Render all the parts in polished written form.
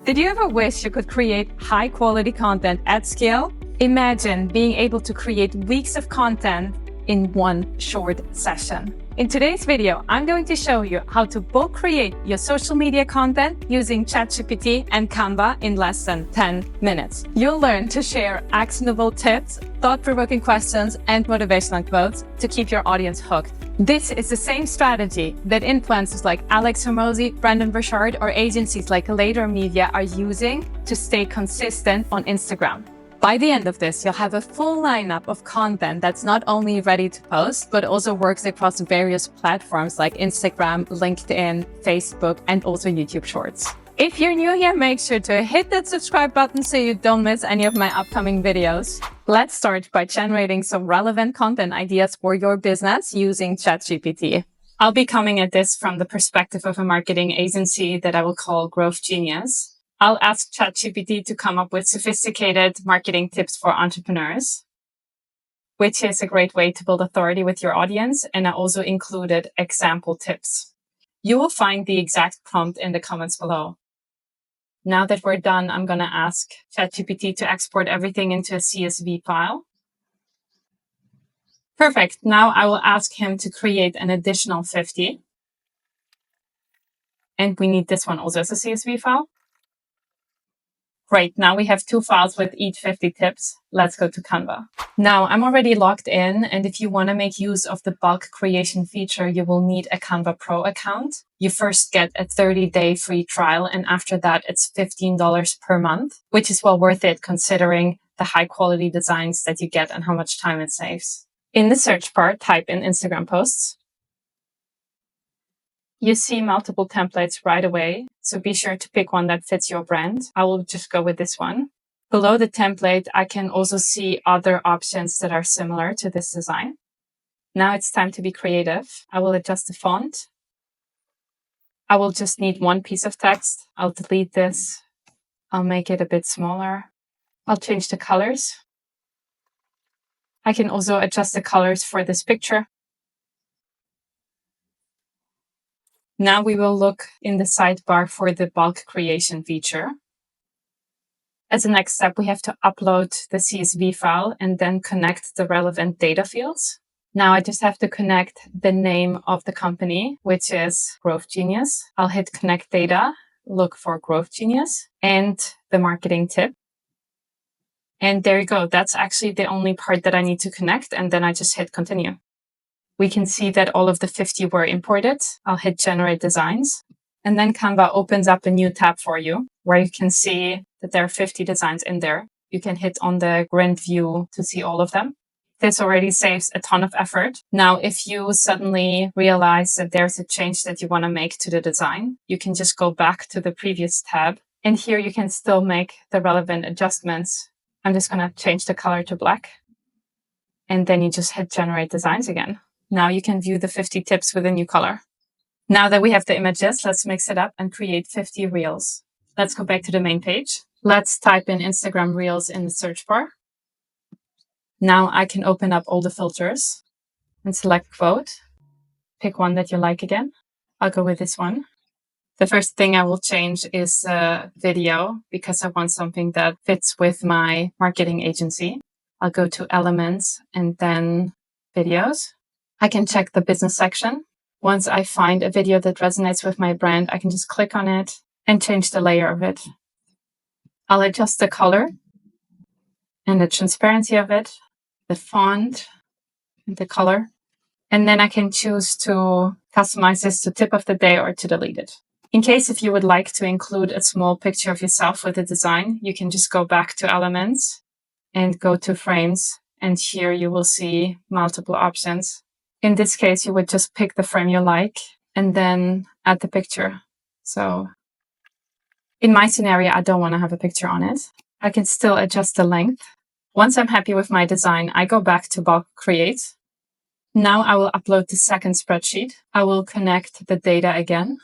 Did you ever wish you could create high-quality content at scale? Imagine being able to create weeks of content in one short session. In today's video, I'm going to show you how to bulk create your social media content using ChatGPT and Canva in less than 10 minutes. You'll learn to share actionable tips, thought-provoking questions, and motivational quotes to keep your audience hooked. This is the same strategy that influencers like Alex Hormozi, Brendon Burchard, or agencies like Later Media are using to stay consistent on Instagram. By the end of this, you'll have a full lineup of content that's not only ready to post, but also works across various platforms like Instagram, LinkedIn, Facebook, and also YouTube Shorts. If you're new here, make sure to hit that subscribe button so you don't miss any of my upcoming videos. Let's start by generating some relevant content ideas for your business using ChatGPT. I'll be coming at this from the perspective of a marketing agency that I will call Growth Genius. I'll ask ChatGPT to come up with sophisticated marketing tips for entrepreneurs, which is a great way to build authority with your audience. And I also included example tips. You will find the exact prompt in the comments below. Now that we're done, I'm going to ask ChatGPT to export everything into a CSV file. Perfect. Now I will ask him to create an additional 50. And we need this one also as a CSV file. Great. Now we have 2 files with each 50 tips. Let's go to Canva. Now I'm already logged in. And if you want to make use of the bulk creation feature, you will need a Canva Pro account. You first get a 30-day free trial. And after that, it's $15 per month, which is well worth it considering the high quality designs that you get and how much time it saves. In the search bar, type in Instagram posts. You see multiple templates right away, so be sure to pick one that fits your brand. I will just go with this one. Below the template, I can also see other options that are similar to this design. Now it's time to be creative. I will adjust the font. I will just need one piece of text. I'll delete this. I'll make it a bit smaller. I'll change the colors. I can also adjust the colors for this picture. Now we will look in the sidebar for the bulk creation feature. As a next step, we have to upload the CSV file and then connect the relevant data fields. Now I just have to connect the name of the company, which is Growth Genius. I'll hit connect data, look for Growth Genius and the marketing tip. And there you go. That's actually the only part that I need to connect. And then I just hit continue. We can see that all of the 50 were imported. I'll hit generate designs. And then Canva opens up a new tab for you where you can see that there are 50 designs in there. You can hit on the grid view to see all of them. This already saves a ton of effort. Now, if you suddenly realize that there's a change that you want to make to the design, you can just go back to the previous tab. And here you can still make the relevant adjustments. I'm just going to change the color to black. And then you just hit generate designs again. Now you can view the 50 tips with a new color. Now that we have the images, let's mix it up and create 50 reels. Let's go back to the main page. Let's type in Instagram Reels in the search bar. Now I can open up all the filters and select quote. Pick one that you like again. I'll go with this one. The first thing I will change is video because I want something that fits with my marketing agency. I'll go to elements and then videos. I can check the business section. Once I find a video that resonates with my brand, I can just click on it and change the layer of it. I'll adjust the color and the transparency of it, the font, and the color. And then I can choose to customize this to tip of the day or to delete it. In case if you would like to include a small picture of yourself with the design, you can just go back to elements and go to frames. And here you will see multiple options. In this case, you would just pick the frame you like and then add the picture. So in my scenario, I don't want to have a picture on it. I can still adjust the length. Once I'm happy with my design, I go back to bulk create. Now I will upload the second spreadsheet. I will connect the data again,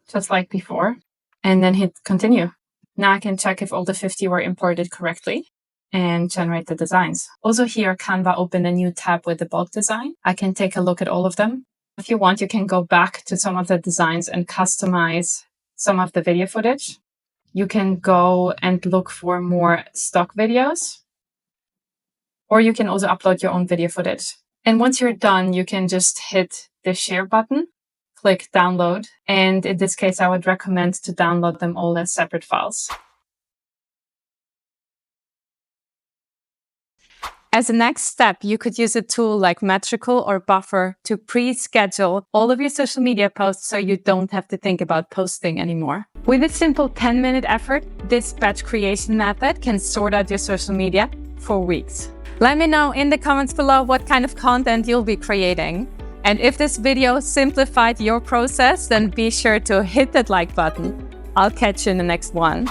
just like before, and then hit continue. Now I can check if all the 50 were imported correctly and generate the designs. Also here, Canva opened a new tab with the bulk design. I can take a look at all of them. If you want, you can go back to some of the designs and customize some of the video footage. You can go and look for more stock videos, or you can also upload your own video footage. And once you're done, you can just hit the share button, click download. And in this case, I would recommend to download them all as separate files. As a next step, you could use a tool like Metrical or Buffer to pre-schedule all of your social media posts so you don't have to think about posting anymore. With a simple 10-minute effort, this batch creation method can sort out your social media for weeks. Let me know in the comments below what kind of content you'll be creating. And if this video simplified your process, then be sure to hit that like button. I'll catch you in the next one.